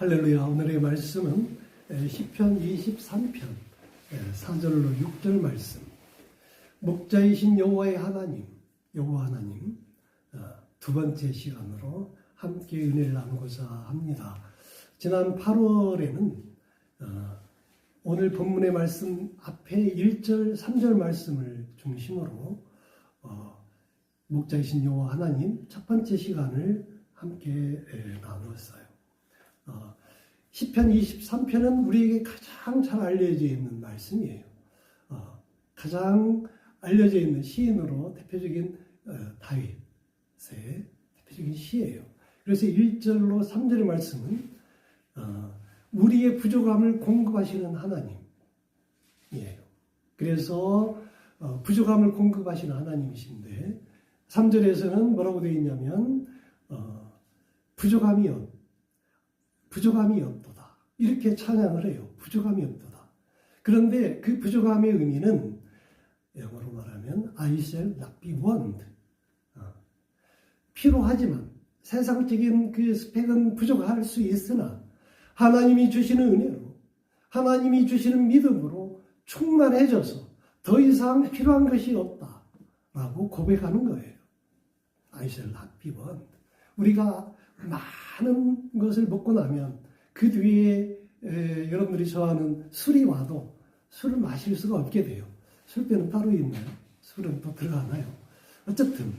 할렐루야. 오늘의 말씀은 시편 23편 4절로 6절 말씀. 목자이신 여호와의 하나님, 여호와 하나님 두 번째 시간으로 함께 은혜를 나누고자 합니다. 지난 8월에는 오늘 본문의 말씀 앞에 1절, 3절 말씀을 중심으로 목자이신 여호와 하나님 첫 번째 시간을 함께 나누었어요. 시편 23편은 우리에게 가장 잘 알려져 있는 말씀이에요. 가장 알려져 있는 시인으로 대표적인 다윗의 대표적인 시예요. 그래서 1절로 3절의 말씀은 우리의 부족함을 공급하시는 하나님이에요. 그래서 부족함을 공급하시는 하나님이신데 3절에서는 뭐라고 되어 있냐면 부족함이 없도다. 이렇게 찬양을 해요. 부족함이 없도다. 그런데 그 부족함의 의미는 영어로 말하면 I shall not be want. 필요하지만 세상적인 그 스펙은 부족할 수 있으나 하나님이 주시는 은혜로 하나님이 주시는 믿음으로 충만해져서 더 이상 필요한 것이 없다라고 고백하는 거예요. I shall not be want. 우리가 많은 것을 먹고 나면 그 뒤에 여러분들이 좋아하는 술이 와도 술을 마실 수가 없게 돼요. 술배는 따로 있나요? 술은 또 들어가나요? 어쨌든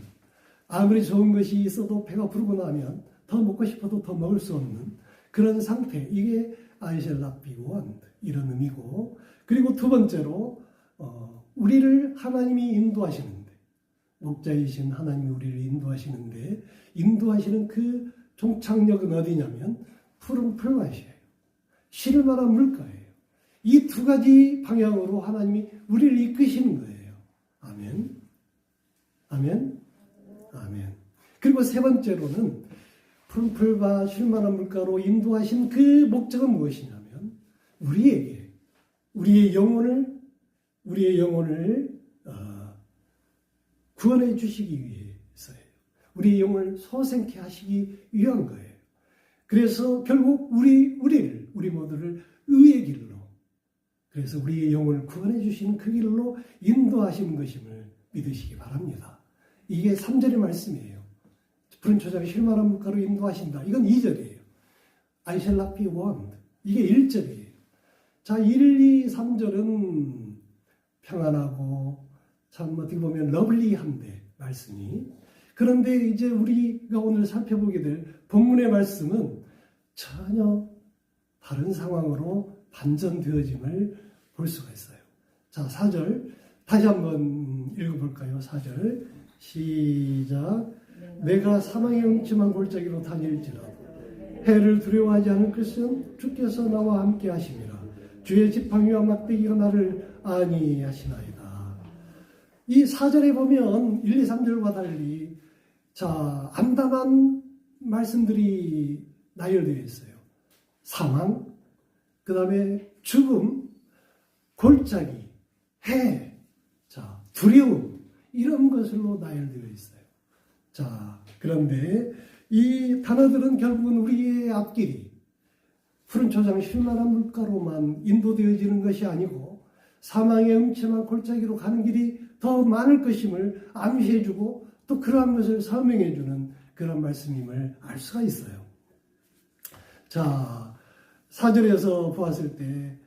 아무리 좋은 것이 있어도 배가 부르고 나면 더 먹고 싶어도 더 먹을 수 없는 그런 상태. 이게 I shall not be want 이런 의미고, 그리고 두 번째로 우리를 하나님이 인도하시는데, 목자이신 하나님이 우리를 인도하시는데 인도하시는 그 종착역은 어디냐면 푸른 풀밭이에요. 쉴 만한 물가예요. 이 두 가지 방향으로 하나님이 우리를 이끄시는 거예요. 아멘. 아멘. 아멘. 그리고 세 번째로는 푸른 풀밭, 쉴 만한 물가로 인도하신 그 목적은 무엇이냐면 우리의 영혼을 구원해 주시기 위해서예요. 우리의 영혼을 소생케 하시기 위한 거예요. 그래서 결국 우리 모두를 의의 길로, 그래서 우리의 영혼을 구원해 주시는 그 길로 인도하시는 것임을 믿으시기 바랍니다. 이게 3절의 말씀이에요. 푸른 초장에 쉴 만한 물가로 인도하신다. 이건 2절이에요. I shall not be want. 이게 1절이에요. 자, 1, 2, 3절은 평안하고 참 어떻게 보면 러블리한데 말씀이. 그런데 이제 우리가 오늘 살펴보게 될 본문의 말씀은 전혀 다른 상황으로 반전되어짐을 볼 수가 있어요. 자, 4절 다시 한번 읽어볼까요? 4절 시작. 내가 사망의 음침한 골짜기로 다닐지라도 해를 두려워하지 않을 것은 주께서 나와 함께 하심이라. 주의 지팡이와 막대기가 나를 안위하시나이다. 이 4절에 보면 1, 2, 3절과 달리 암담한 말씀들이 나열되어 있어요. 사망, 그 다음에 죽음, 골짜기, 해, 두려움, 이런 것으로 나열되어 있어요. 그런데 이 단어들은 결국은 우리의 앞길이 푸른 초장 쉴 만한 물가로만 인도되어지는 것이 아니고 사망의 음침한 골짜기로 가는 길이 더 많을 것임을 암시해주고 또 그러한 것을 설명해주는 그런 말씀임을 알 수가 있어요. 4절에서 보았을 때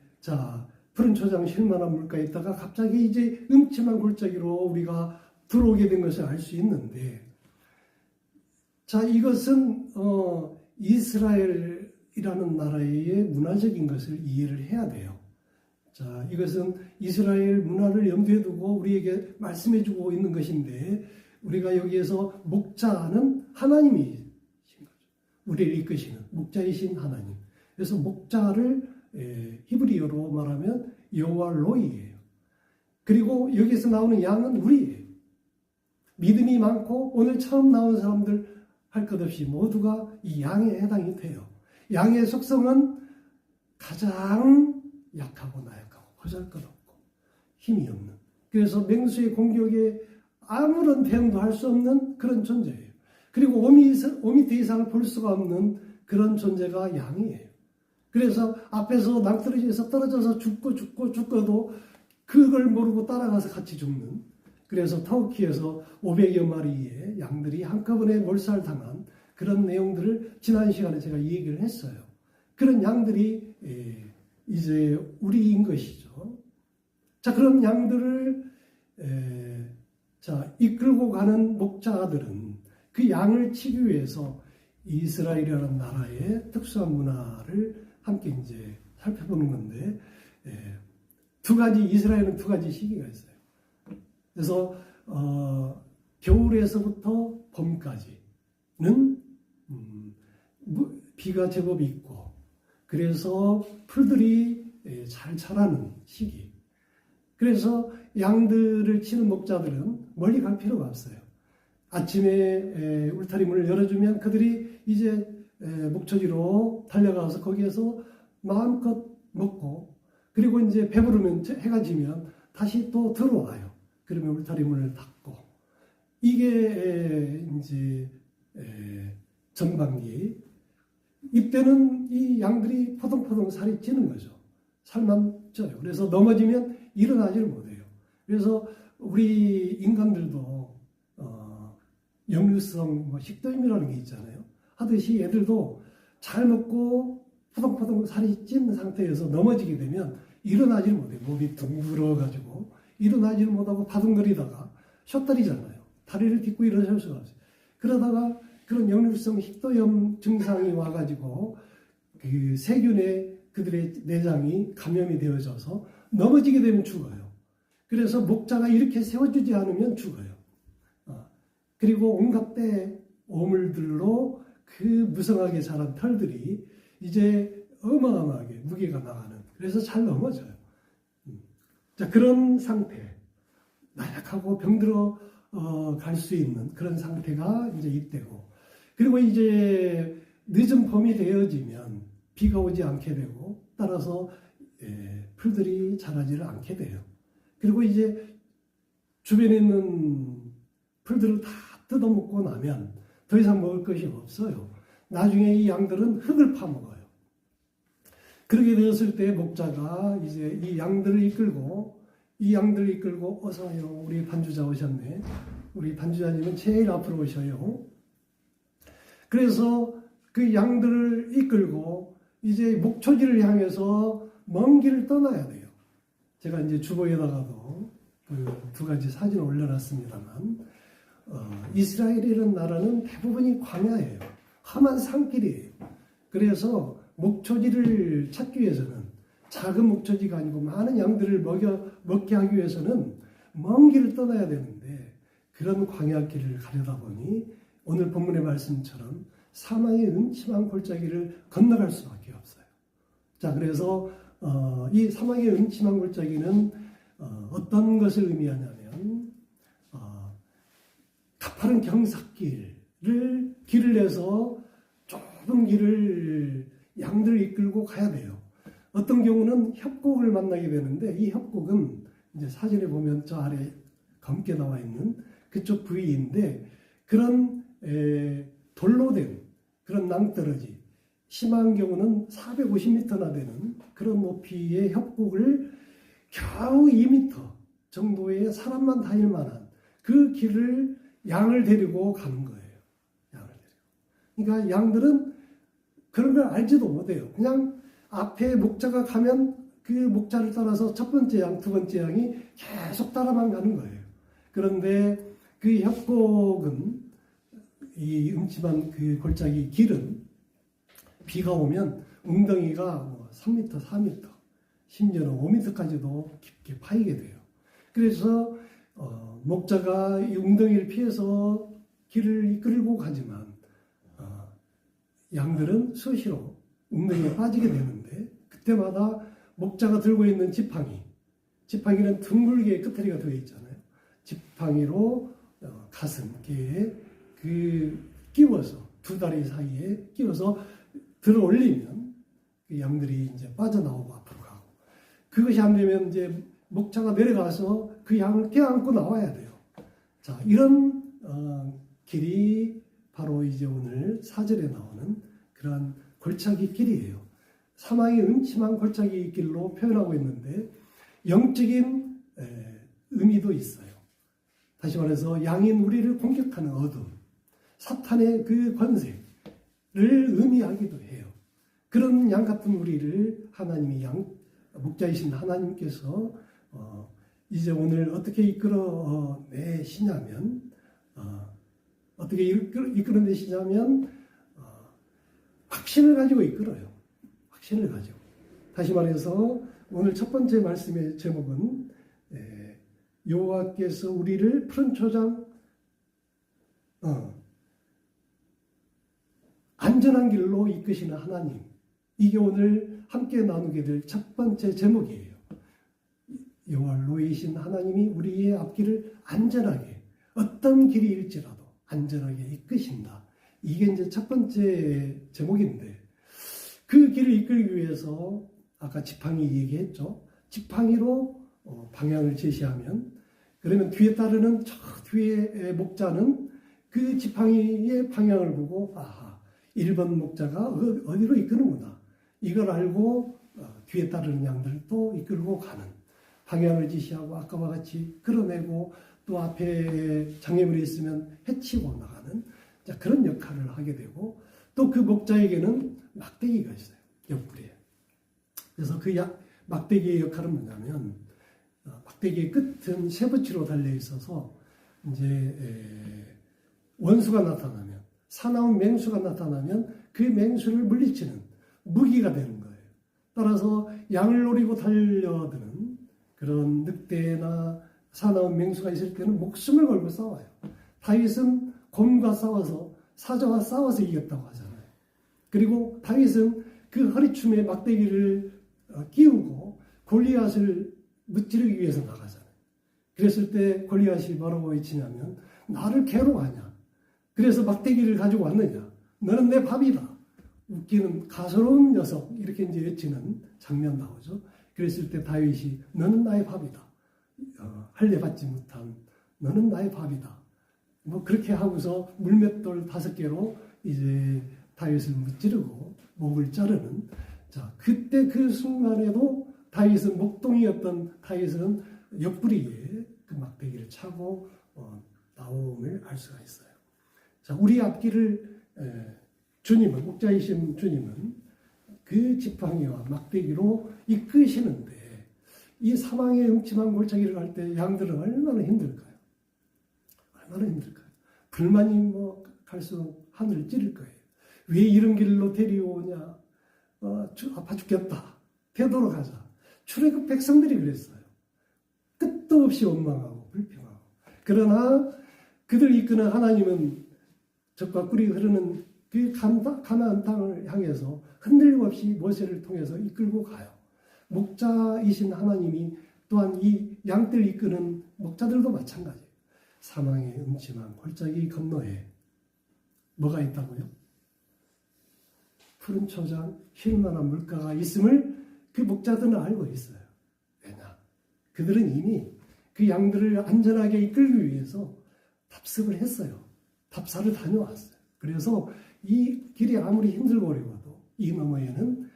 푸른 초장 쉴 만한 물가에 있다가 갑자기 이제 음침한 골짜기로 우리가 들어오게 된 것을 알 수 있는데, 이것은 이스라엘이라는 나라의 문화적인 것을 이해를 해야 돼요. 이것은 이스라엘 문화를 염두에 두고 우리에게 말씀해주고 있는 것인데, 우리가 여기에서 목자는 하나님이신 거죠. 우리를 이끄시는 목자이신 하나님. 그래서 목자를 히브리어로 말하면 여호와 로이예요. 그리고 여기서 나오는 양은 우리예요. 믿음이 많고 오늘 처음 나온 사람들 할 것 없이 모두가 이 양에 해당이 돼요. 양의 속성은 가장 약하고 나약하고 보잘것없고 힘이 없는, 그래서 맹수의 공격에 아무런 대응도 할 수 없는 그런 존재예요. 그리고 5m 이상을 볼 수가 없는 그런 존재가 양이에요. 그래서 앞에서 낭떠러지에서 떨어져서 죽고도 그걸 모르고 따라가서 같이 죽는, 그래서 터키에서 500여 마리의 양들이 한꺼번에 몰살당한 그런 내용들을 지난 시간에 제가 얘기를 했어요. 그런 양들이 이제 우리인 것이죠. 자, 그런 양들을 이끌고 가는 목자들은 그 양을 치기 위해서 이스라엘이라는 나라의 특수한 문화를 함께 이제 살펴보는 건데, 이스라엘은 두 가지 시기가 있어요. 그래서 겨울에서부터 봄까지는 비가 제법 있고, 그래서 풀들이 잘 자라는 시기. 그래서 양들을 치는 목자들은 멀리 갈 필요가 없어요. 아침에 울타리 문을 열어주면 그들이 이제 목초지로 달려가서 거기에서 마음껏 먹고, 그리고 이제 배부르면 해가 지면 다시 또 들어와요. 그러면 울타리 문을 닫고, 이게 이제 전반기. 이때는 이 양들이 포동포동 살이 찌는 거죠. 살만 쪄요. 그래서 넘어지면 일어나지를 못해요. 그래서 우리 인간들도 역류성 식도염이라는 게 있잖아요. 하듯이 애들도 잘 먹고 포동포동 살이 찐 상태에서 넘어지게 되면 일어나지를 못해요. 몸이 둥글어가지고 일어나지를 못하고 바둥거리다가 셔터리잖아요. 다리를 딛고 일어설 수가 없어요. 그러다가 그런 역류성 식도염 증상이 와가지고 그 세균에 그들의 내장이 감염이 되어져서 넘어지게 되면 죽어요. 그래서 목자가 이렇게 세워주지 않으면 죽어요. 그리고 온갖 때 오물들로 그 무성하게 자란 털들이 이제 어마어마하게 무게가 나가는, 그래서 잘 넘어져요. 자, 그런 상태, 나약하고 병들어 갈 수 있는 그런 상태가 이제 이때고, 그리고 이제 늦은 봄이 되어지면 비가 오지 않게 되고, 따라서 풀들이 자라지를 않게 돼요. 그리고 이제 주변에 있는 풀들을 다 뜯어먹고 나면 더 이상 먹을 것이 없어요. 나중에 이 양들은 흙을 파먹어요. 그렇게 되었을 때 목자가 이제 이 양들을 이끌고 어서 와요. 우리 반주자 오셨네. 우리 반주자님은 제일 앞으로 오셔요. 그래서 그 양들을 이끌고 이제 목초지를 향해서 먼 길을 떠나야 돼요. 제가 이제 주보에다가도 그 두 가지 사진을 올려놨습니다만, 이스라엘이라는 나라는 대부분이 광야예요. 험한 산길이에요. 그래서 목초지를 찾기 위해서는, 작은 목초지가 아니고 많은 양들을 먹게 하기 위해서는 먼 길을 떠나야 되는데, 그런 광야길을 가려다 보니 오늘 본문의 말씀처럼 사망의 음침한 골짜기를 건너갈 수밖에 없어요. 자, 그래서 이 사망의 음침한 골짜기는 어떤 것을 의미하냐면, 가파른 길을 내서 좁은 길을 양들을 이끌고 가야 돼요. 어떤 경우는 협곡을 만나게 되는데, 이 협곡은 이제 사진에 보면 저 아래 검게 나와 있는 그쪽 부위인데, 그런 돌로 된 그런 낭떠러지, 심한 경우는 450m나 되는 그런 높이의 협곡을 겨우 2m 정도의 사람만 다닐 만한 그 길을 양을 데리고 가는 거예요. 양을 데리고. 그러니까 양들은 그런 걸 알지도 못해요. 그냥 앞에 목자가 가면 그 목자를 따라서 첫 번째 양, 두 번째 양이 계속 따라만 가는 거예요. 그런데 그 협곡은, 이 음침한 그 골짜기 길은 비가 오면 웅덩이가 3m, 4m, 심지어는 5m까지도 깊게 파이게 돼요. 그래서 목자가 이 웅덩이를 피해서 길을 이끌고 가지만 양들은 수시로 웅덩이에 빠지게 되는데, 그때마다 목자가 들고 있는 지팡이는 둥글게 끝머리가 되어 있잖아요. 지팡이로 가슴께에 끼워서, 두 다리 사이에 끼워서 들어 올리면 그 양들이 이제 빠져나오고 앞으로 가고, 그것이 안 되면 이제 목자가 내려가서 그 양을 껴안고 나와야 돼요. 자, 이런 길이 바로 이제 오늘 4절에 나오는 그러한 골짜기 길이에요. 사망의 음침한 골짜기의 길로 표현하고 있는데 영적인 의미도 있어요. 다시 말해서 양인 우리를 공격하는 어둠, 사탄의 그 권세를 의미하기도 해요. 그런 양 같은 우리를 하나님이 목자이신 하나님께서 이제 오늘 어떻게 이끌어내시냐면 어떻게 이끌어내시냐면 확신을 가지고 이끌어요. 확신을 가지고. 다시 말해서 오늘 첫 번째 말씀의 제목은 여호와께서 우리를 푸른 초장 안전한 길로 이끄시는 하나님. 이게 오늘 함께 나누게 될 첫 번째 제목이에요. 여호와 로이신 하나님이 우리의 앞길을 안전하게 어떤 길이일지라도 안전하게 이끄신다. 이게 이제 첫 번째 제목인데 그 길을 이끌기 위해서 아까 지팡이 얘기했죠. 지팡이로 방향을 제시하면 그러면 뒤에 따르는 저 뒤에 목자는 그 지팡이의 방향을 보고 아하 1번 목자가 어디로 이끄는구나. 이걸 알고 뒤에 따르는 양들도 이끌고 가는 방향을 지시하고 아까와 같이 끌어내고 또 앞에 장애물이 있으면 해치고 나가는 그런 역할을 하게 되고 또 그 목자에게는 막대기가 있어요. 옆구리에. 그래서 그 막대기의 역할은 뭐냐면 막대기의 끝은 쇠붙이로 달려 있어서 이제 원수가 나타나면 사나운 맹수가 나타나면 그 맹수를 물리치는 무기가 되는 거예요. 따라서 양을 노리고 달려드는 그런 늑대나 사나운 맹수가 있을 때는 목숨을 걸고 싸워요. 다윗은 곰과 싸워서 사자와 싸워서 이겼다고 하잖아요. 그리고 다윗은 그 허리춤에 막대기를 끼우고 골리앗을 무찌르기 위해서 나가잖아요. 그랬을 때 골리앗이 뭐라고 외치냐면 나를 괴로워하냐. 그래서 막대기를 가지고 왔느냐. 너는 내 밥이다. 웃기는 가소로운 녀석 이렇게 이제 외치는 장면 나오죠. 그랬을 때 다윗이 너는 나의 밥이다. 할례 받지 못한 너는 나의 밥이다. 뭐 그렇게 하고서 물맷돌 5개로 이제 다윗을 무찌르고 목을 자르는 그때 그 순간에도 다윗은 목동이었던 다윗은 옆구리에 그 막대기를 차고 나옴을 알 수가 있어요. 우리 앞길을 주님은 목자이신 주님은 그 지팡이와 막대기로 이끄시는데 이 사망의 음침한 골짜기를 갈 때 양들은 얼마나 힘들까요? 얼마나 힘들까요? 불만이 갈수록 하늘을 찌를 거예요. 왜 이런 길로 데려오냐? 아파 죽겠다. 되돌아가자. 출애굽 백성들이 그랬어요. 끝도 없이 원망하고 불평하고. 그러나 그들 이끄는 하나님은 적과 꿀이 흐르는 그 가나안 땅을 향해서 흔들림 없이 모세를 통해서 이끌고 가요. 목자이신 하나님이 또한 이 양들 이끄는 목자들도 마찬가지예요. 사망의 음침한 골짜기 건너에 뭐가 있다고요? 푸른 초장, 쉴만한 물가가 있음을 그 목자들은 알고 있어요. 왜냐? 그들은 이미 그 양들을 안전하게 이끌기 위해서 답습을 했어요. 답사를 다녀왔어요. 그래서 이 길이 아무리 힘들고려도 이 너머에는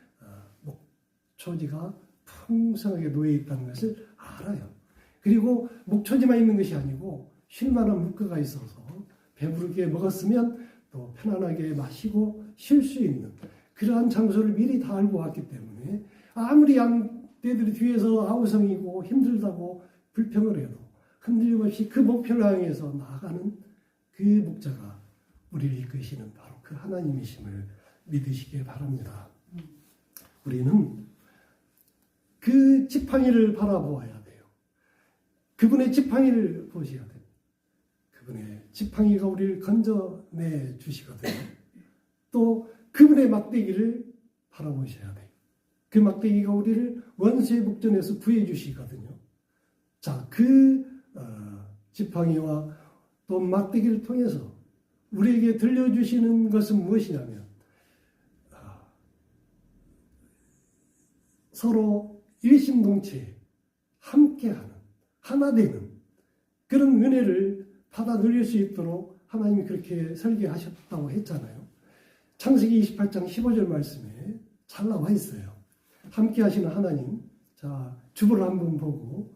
목초지가 풍성하게 놓여 있다는 것을 알아요. 그리고 목초지만 있는 것이 아니고 쉴만한 물가가 있어서 배부르게 먹었으면 또 편안하게 마시고 쉴 수 있는 그러한 장소를 미리 다 알고 왔기 때문에 아무리 양떼들이 뒤에서 아우성이고 힘들다고 불평을 해도 흔들림 없이 그 목표를 향해서 나아가는 그 목자가 우리를 이끄시는 바로 그 하나님이심을 믿으시길 바랍니다. 우리는 그 지팡이를 바라보아야 돼요. 그분의 지팡이를 보셔야 돼요. 그분의 지팡이가 우리를 건져내 주시거든요. 또 그분의 막대기를 바라보셔야 돼요. 그 막대기가 우리를 원수의 목전에서 구해 주시거든요. 그 지팡이와 또 막대기를 통해서 우리에게 들려주시는 것은 무엇이냐면 서로 일심동체 함께하는 하나 되는 그런 은혜를 받아 누릴 수 있도록 하나님이 그렇게 설계하셨다고 했잖아요. 창세기 28장 15절 말씀에 잘 나와 있어요. 함께 하시는 하나님. 자, 주보를 한번 보고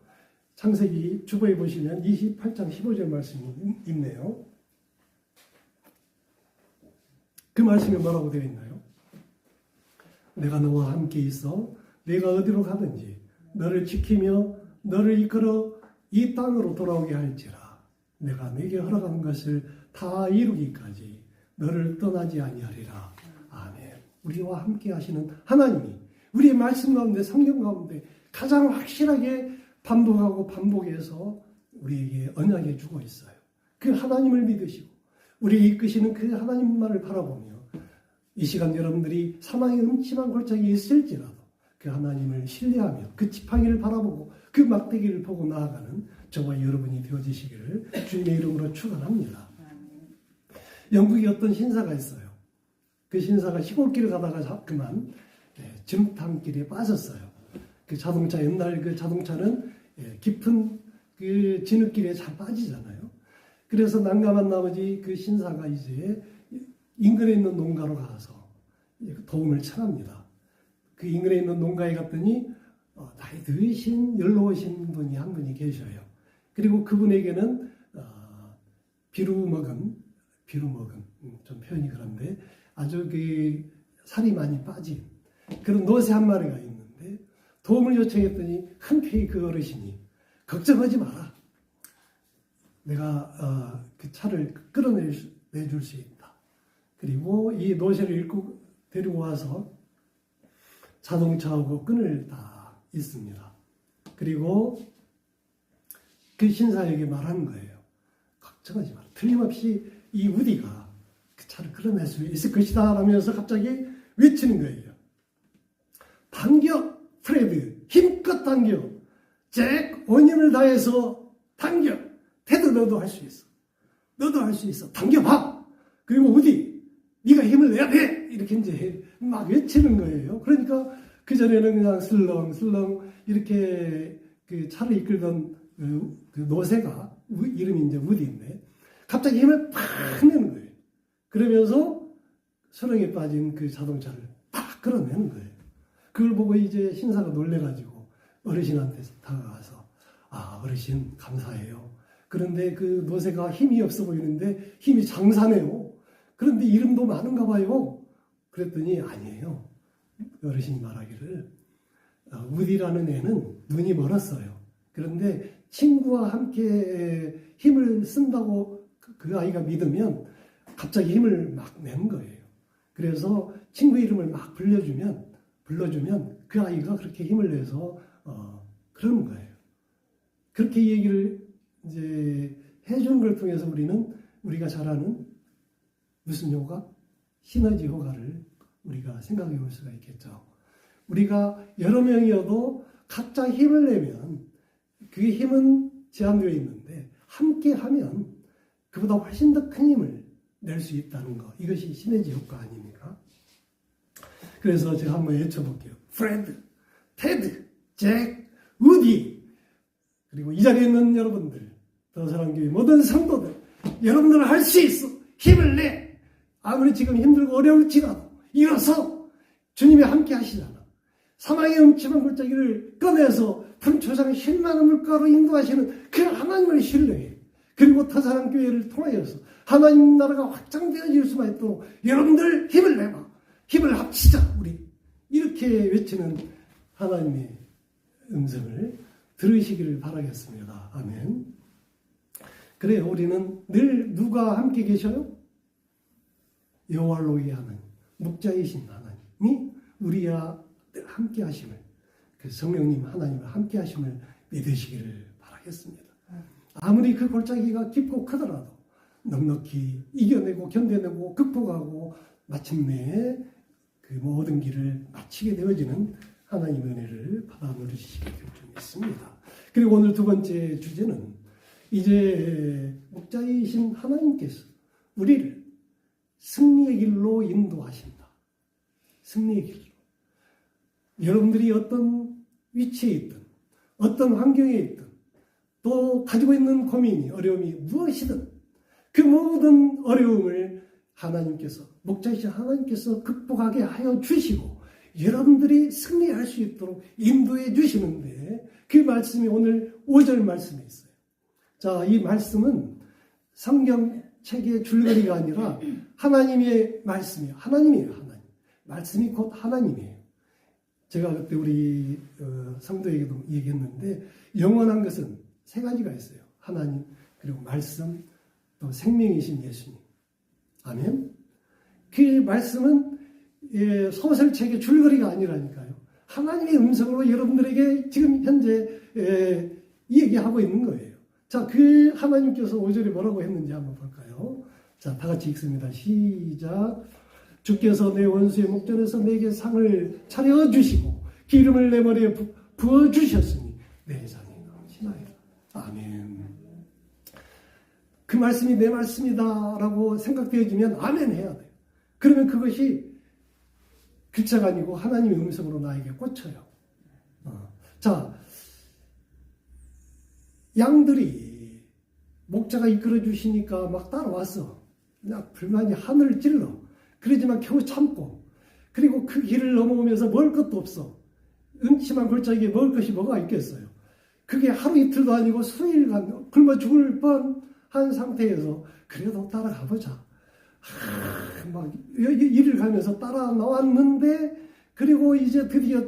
창세기 주보에 보시면 28장 15절 말씀이 있네요. 그 말씀에 뭐라고 되어 있나요? 내가 너와 함께 있어 내가 어디로 가든지 너를 지키며 너를 이끌어 이 땅으로 돌아오게 할지라. 내가 내게 허락한 것을 다 이루기까지 너를 떠나지 아니하리라. 아멘. 우리와 함께 하시는 하나님이 우리의 말씀 가운데 성경 가운데 가장 확실하게 반복하고 반복해서 우리에게 언약해 주고 있어요. 그 하나님을 믿으시고 우리를 이끄시는 그 하나님만을 바라보며 이 시간 여러분들이 사망의 음침한 골짜기에 있을지라도 그 하나님을 신뢰하며 그 지팡이를 바라보고 그 막대기를 보고 나아가는 저와 여러분이 되어지시기를 주님의 이름으로 축원합니다. 영국에 어떤 신사가 있어요. 그 신사가 시골길을 가다가 그만 진흙탕길에 빠졌어요. 그 자동차, 옛날 그 자동차는 깊은 그 진흙길에 잘 빠지잖아요. 그래서 난감한 나머지 그 신사가 이제 인근에 있는 농가로 가서 도움을 청합니다. 그 인근에 있는 농가에 갔더니 나이 드신 연로하신 분이 한 분이 계셔요. 그리고 그분에게는 비루먹은 좀 표현이 그런데 아주 그 살이 많이 빠진 그런 노새 한 마리가 있는데 도움을 요청했더니 흔쾌히 그 어르신이 걱정하지 마라. 내가 그 차를 끌어내줄 수 있다. 그리고 이 노새를 잃고 데리고 와서 자동차하고 끈을 다 있습니다. 그리고 그 신사에게 말하는 거예요. 걱정하지 마라. 틀림없이 이 우디가 그 차를 끌어낼 수 있을 것이다 라면서 갑자기 외치는 거예요. 당겨 프레드 힘껏 당겨 잭 원인을 다해서 당겨 테드 너도 할 수 있어. 너도 할 수 있어. 당겨봐. 그리고 우디 네가 힘을 내야 돼. 이렇게 이제 막 외치는 거예요. 그러니까 그 전에는 그냥 슬렁슬렁 이렇게 그 차를 이끌던 그 노새가 이름이 이제 우디인데 갑자기 힘을 팍 내는 거예요. 그러면서 수렁에 빠진 그 자동차를 팍 끌어내는 거예요. 그걸 보고 이제 신사가 놀래가지고 어르신한테 다가가서 어르신 감사해요. 그런데 그 노새가 힘이 없어 보이는데 힘이 장사네요. 그런데 이름도 많은가 봐요. 그랬더니 아니에요. 어르신이 말하기를 우디라는 애는 눈이 멀었어요. 그런데 친구와 함께 힘을 쓴다고 그 아이가 믿으면 갑자기 힘을 막 내는 거예요. 그래서 친구 이름을 막 불러주면 그 아이가 그렇게 힘을 내서 그러는 거예요. 그렇게 얘기를 이제 해주는 걸 통해서 우리가 잘 아는 무슨 효과? 시너지 효과를 우리가 생각해 볼 수가 있겠죠. 우리가 여러 명이어도 각자 힘을 내면 그 힘은 제한되어 있는데 함께 하면 그보다 훨씬 더 큰 힘을 낼 수 있다는 것. 이것이 시너지 효과 아닙니까? 그래서 제가 한번 외쳐볼게요. 프레드, 테드, 잭, 우디 그리고 이 자리에 있는 여러분들 더 사랑교회 모든 성도들 여러분들은 할 수 있어. 힘을 내. 아무리 지금 힘들고 어려울지라도 일어서 주님이 함께 하시잖아. 사망의 음침한 골짜기를 꺼내서 분초장 신망의 물가로 인도하시는 그 하나님을 신뢰해. 그리고 터사랑교회를 통하여서 하나님 나라가 확장되어질 수만 있도록 여러분들 힘을 내봐. 힘을 합치자 우리. 이렇게 외치는 하나님의 음성을 들으시기를 바라겠습니다. 아멘. 그래요. 우리는 늘 누가 함께 계셔요? 여호와로 하는 목자이신 하나님이 우리와 늘 함께 하심을 그 성령님 하나님과 함께 하심을 믿으시기를 바라겠습니다. 아무리 그 골짜기가 깊고 크더라도 넉넉히 이겨내고 견뎌내고 극복하고 마침내 그 모든 길을 마치게 되어지는 하나님의 은혜를 받아 누리시게 될 줄 믿습니다. 그리고 오늘 두 번째 주제는 이제 목자이신 하나님께서 우리를 승리의 길로 인도하신다. 승리의 길로. 여러분들이 어떤 위치에 있든 어떤 환경에 있든 또 가지고 있는 고민이 어려움이 무엇이든 그 모든 어려움을 하나님께서 목자이신 하나님께서 극복하게 하여 주시고 여러분들이 승리할 수 있도록 인도해 주시는데 그 말씀이 오늘 5절 말씀에 있어요. 자, 이 말씀은 성경책의 줄거리가 아니라 하나님의 말씀이에요. 하나님이에요. 하나님. 말씀이 곧 하나님이에요. 제가 그때 우리 성도에게도 얘기했는데 영원한 것은 세 가지가 있어요. 하나님, 그리고 말씀, 또 생명이신 예수님. 아멘. 그 말씀은 소설책의 줄거리가 아니라니까요. 하나님의 음성으로 여러분들에게 지금 현재 얘기하고 있는 거예요. 자, 그 하나님께서 5절에 뭐라고 했는지 한번 볼까요? 자, 다 같이 읽습니다. 시작. 주께서 내 원수의 목전에서 내게 상을 차려주시고 기름을 내 머리에 부어주셨으니 내 잔이 넘치나이다. 아멘. 그 말씀이 내 말씀이다라고 생각되어지면 아멘 해야 돼요. 그러면 그것이 글자가 아니고 하나님의 음성으로 나에게 꽂혀요. 자, 양들이 목자가 이끌어 주시니까 막 따라왔어. 그냥 불만이 하늘을 찔러. 그러지만 겨우 참고, 그리고 그 길을 넘어오면서 먹을 것도 없어. 음침한 골짜기에 먹을 것이 뭐가 있겠어요. 그게 하루 이틀도 아니고 수일간 굶어 죽을 뻔한 상태에서 그래도 따라가 보자. 막 일을 가면서 따라 나왔는데, 그리고 이제 드디어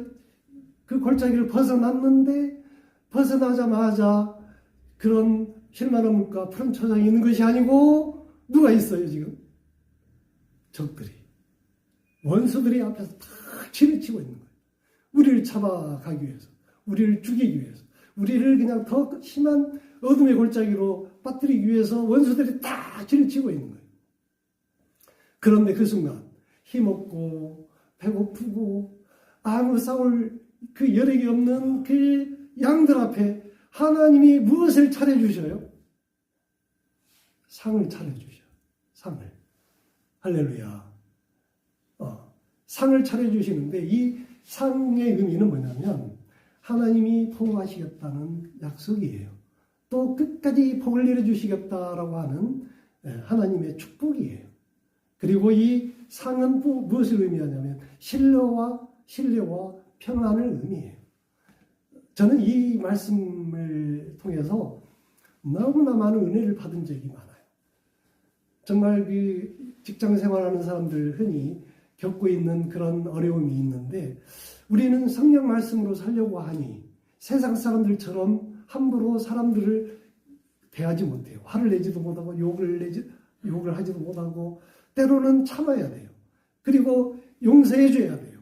그 골짜기를 벗어났는데, 벗어나자마자 그런 쉴만한 물과 푸른 초장이 있는 것이 아니고 누가 있어요 지금? 적들이, 원수들이 앞에서 다 치르치고 있는 거예요. 우리를 잡아가기 위해서, 우리를 죽이기 위해서, 우리를 그냥 더 심한 어둠의 골짜기로 빠뜨리기 위해서 원수들이 다 치르치고 있는 거예요. 그런데 그 순간 힘없고 배고프고 아무 싸울 그 여력이 없는 그 양들 앞에 하나님이 무엇을 차려주셔요? 상을 차려주셔요. 상을. 할렐루야. 상을 차려주시는데 이 상의 의미는 뭐냐면 하나님이 보호하시겠다는 약속이에요. 또 끝까지 복을 내려주시겠다라고 하는 하나님의 축복이에요. 그리고 이 상은 또 무엇을 의미하냐면 신뢰와 평안을 의미해요. 저는 이 말씀을 통해서 너무나 많은 은혜를 받은 적이 많아요. 정말 그 직장 생활하는 사람들 흔히 겪고 있는 그런 어려움이 있는데 우리는 성령 말씀으로 살려고 하니 세상 사람들처럼 함부로 사람들을 대하지 못해요. 화를 내지도 못하고 욕을 하지도 못하고 때로는 참아야 돼요. 그리고 용서해 줘야 돼요.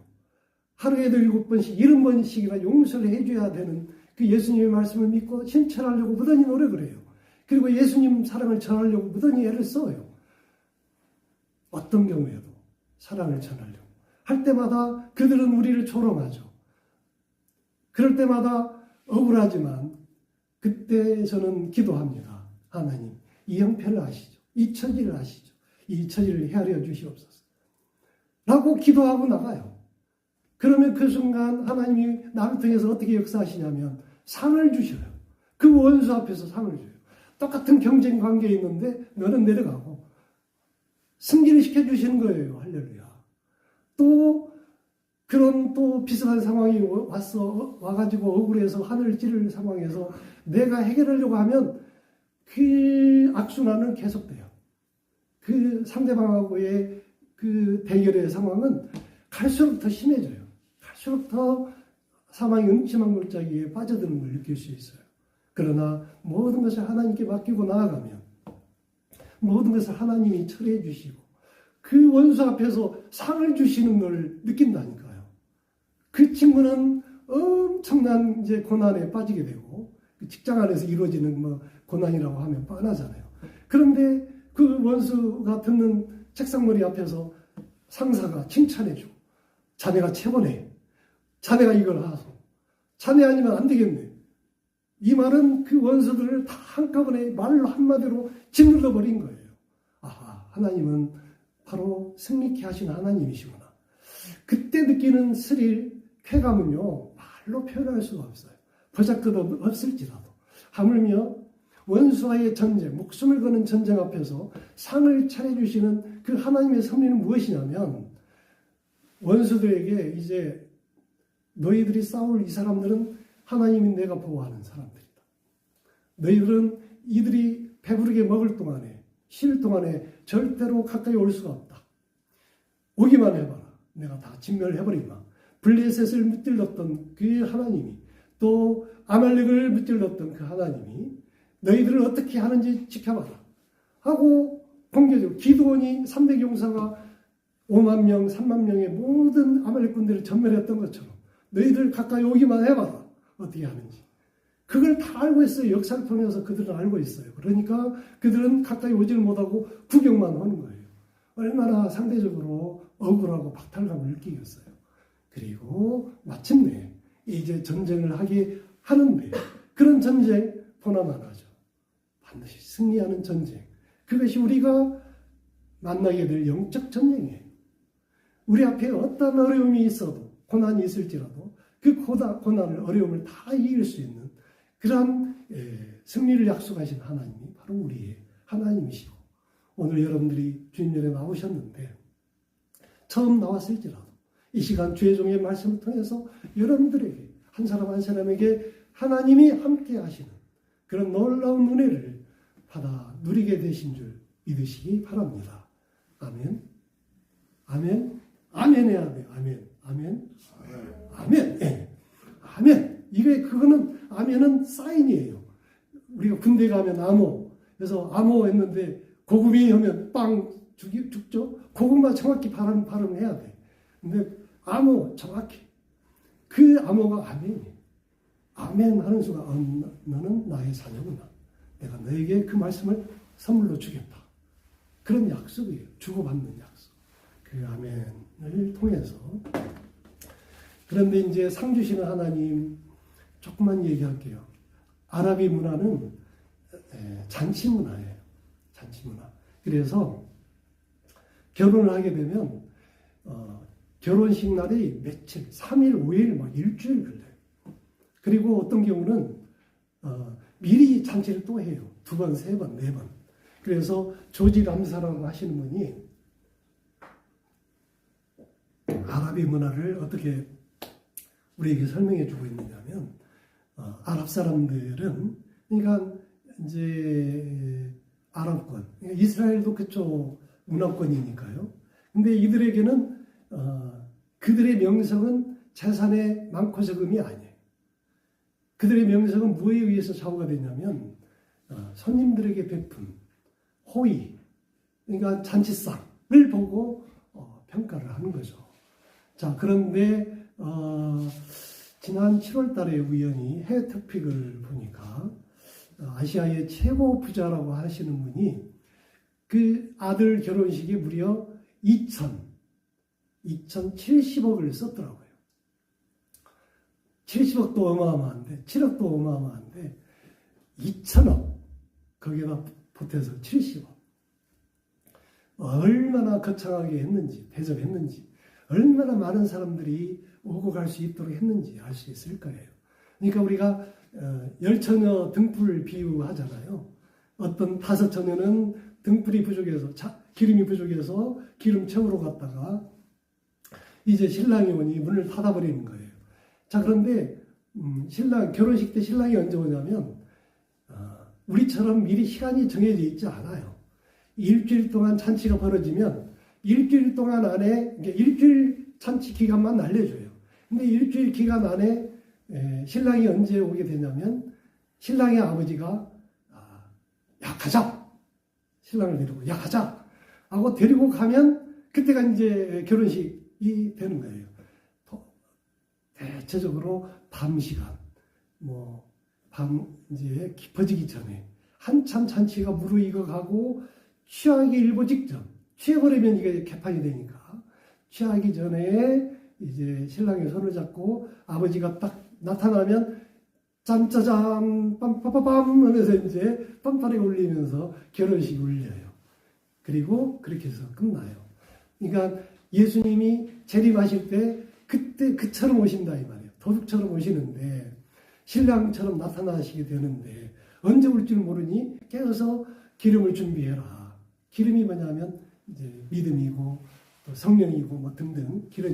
하루에도 7번씩 70번씩이나 용서를 해줘야 되는 그 예수님의 말씀을 믿고 실천하려고 무던히 노력을 해요. 그리고 예수님 사랑을 전하려고 무던히 애를 써요. 어떤 경우에도 사랑을 전하려고 할 때마다 그들은 우리를 조롱하죠. 그럴 때마다 억울하지만 그때 저는 기도합니다. 하나님, 이 형편을 아시죠? 이 처지를 아시죠? 이 처지를 헤아려 주시옵소서. 라고 기도하고 나가요. 그러면 그 순간 하나님이 나를 통해서 어떻게 역사하시냐면 상을 주셔요. 그 원수 앞에서 상을 줘요. 똑같은 경쟁 관계에 있는데 너는 내려가고 승진을 시켜주시는 거예요. 할렐루야. 또 그런 또 비슷한 상황이 와가지고 억울해서 하늘을 찌를 상황에서 내가 해결하려고 하면 그 악순환은 계속돼요. 그 상대방하고의 그 대결의 상황은 갈수록 더 심해져요. 갈수록 더 사망의 음침한 골짜기에 빠져드는 걸 느낄 수 있어요. 그러나 모든 것을 하나님께 맡기고 나아가면 모든 것을 하나님이 처리해 주시고 그 원수 앞에서 상을 주시는 걸 느낀다니까요. 그 친구는 엄청난 이제 고난에 빠지게 되고 그 직장 안에서 이루어지는 뭐 고난이라고 하면 뻔하잖아요. 그런데 그 원수가 듣는 책상머리 앞에서 상사가 칭찬해주고 자네가 최고네. 자네가 이걸 하소. 자네 아니면 안 되겠네. 이 말은 그 원수들을 다 한꺼번에 말로 한마디로 짓눌러 버린 거예요. 아하, 하나님은 바로 승리케 하신 하나님이시구나. 그때 느끼는 스릴, 쾌감은요, 말로 표현할 수가 없어요. 버작것 없을지라도. 하물며 원수와의 전쟁, 목숨을 거는 전쟁 앞에서 상을 차려주시는 그 하나님의 섭리는 무엇이냐면 원수들에게 이제 너희들이 싸울 이 사람들은 하나님이 내가 보호하는 사람들이다. 너희들은 이들이 배부르게 먹을 동안에, 쉴 동안에 절대로 가까이 올 수가 없다. 오기만 해봐라. 내가 다 진멸해버리마. 블레셋을 무찔렀던 그 하나님이, 또 아말렉을 무찔렀던 그 하나님이 너희들을 어떻게 하는지 지켜봐라 하고 공개적으로 기드온이 300용사가 5만 명, 3만 명의 모든 아말렉 군대를 전멸했던 것처럼 너희들 가까이 오기만 해봐라. 어떻게 하는지. 그걸 다 알고 있어요. 역사를 통해서 그들은 알고 있어요. 그러니까 그들은 가까이 오지를 못하고 구경만 하는 거예요. 얼마나 상대적으로 억울하고 박탈감을 느끼겠어요. 그리고 마침내 이제 전쟁을 하게 하는데, 그런 전쟁 보나만 하죠. 반드시 승리하는 전쟁. 그것이 우리가 만나게 될 영적 전쟁이에요. 우리 앞에 어떤 어려움이 있어도, 고난이 있을지라도 그 고난을, 어려움을 다 이길 수 있는 그러한 승리를 약속하신 하나님이 바로 우리의 하나님이시고, 오늘 여러분들이 주님전에 나오셨는데 처음 나왔을지라도 이 시간 주의 종의 말씀을 통해서 여러분들에게, 한 사람 한 사람에게 하나님이 함께 하시는 그런 놀라운 은혜를 받아 누리게 되신 줄 믿으시기 바랍니다. 아멘. 아멘. 아멘 해야 돼요. 아멘. 아멘. 아멘. 네. 아멘. 그거는, 아멘은 사인이에요. 우리가 군대 가면 암호. 그래서 암호 했는데 고급이 하면 빵 죽죠? 그것만 정확히 발음해야 돼. 근데 암호 정확히. 그 암호가 아멘이에요. 아멘 하는 순간, 너는 나의 자녀구나. 내가 너에게 그 말씀을 선물로 주겠다. 그런 약속이에요. 주고받는 약속. 그 아멘을 통해서. 그런데 이제 상 주시는 하나님, 조금만 얘기할게요. 아랍이 문화는 잔치 문화예요. 잔치 문화. 그래서 결혼을 하게 되면 결혼식 날이 며칠, 3일, 5일, 막 일주일 걸려요. 그리고 어떤 경우는 미리 잔치를 또 해요. 2번, 3번, 4번. 그래서 조지 람사라고 하시는 분이 아랍의 문화를 어떻게 우리에게 설명해 주고 있느냐면, 아랍 사람들은, 그러니까 이제 아랍권, 그러니까 이스라엘도 그쪽 문화권이니까요. 근데 이들에게는 그들의 명성은 재산의 많고 적음이 아니에요. 그들의 명성은 무엇에 의해서 좌우가 되냐면 손님들에게 베푼 호의, 그러니까 잔치상을 보고 평가를 하는 거죠. 자, 그런데 지난 7월 달에 우연히 해외 토픽을 보니까 아시아의 최고 부자라고 하시는 분이 그 아들 결혼식에 무려 2070억을 썼더라고요. 70억도 어마어마한데, 7억도 어마어마한데 2천억 거기에다 보태서 70억. 얼마나 거창하게 했는지, 대접했는지, 얼마나 많은 사람들이 오고 갈 수 있도록 했는지 알 수 있을 거예요. 그러니까 우리가 열처녀 등불 비유하잖아요. 어떤 5처녀는 등불이 부족해서, 기름이 부족해서 기름 채우러 갔다가 이제 신랑이 오니 문을 닫아버리는 거예요. 자, 그런데 결혼식 때 신랑이 언제 오냐면 우리처럼 미리 시간이 정해져 있지 않아요. 일주일 동안 잔치가 벌어지면 일주일 동안 안에, 일주일 잔치 기간만 알려줘요. 근데 일주일 기간 안에 신랑이 언제 오게 되냐면 신랑의 아버지가 야, 가자! 신랑을 데리고 야, 가자! 하고 데리고 가면 그때가 이제 결혼식이 되는 거예요. 대체적으로 밤 시간, 밤 이제 깊어지기 전에 한참 잔치가 무르익어 가고 취하기 일보 직전, 취해버리면 이게 개판이 되니까 취하기 전에 이제 신랑의 손을 잡고 아버지가 딱 나타나면 짠짜잔 빰빠빠빰 하면서 이제 빰빠레 울리면서 결혼식이 울려요. 그리고 그렇게 해서 끝나요. 그러니까 예수님이 재림하실 때 그때 그처럼 오신다 이 말이에요. 도둑처럼 오시는데 신랑처럼 나타나시게 되는데 언제 올 줄 모르니 깨어서 기름을 준비해라. 기름이 뭐냐면 이제 믿음이고 또 성령이고 뭐 등등 기름이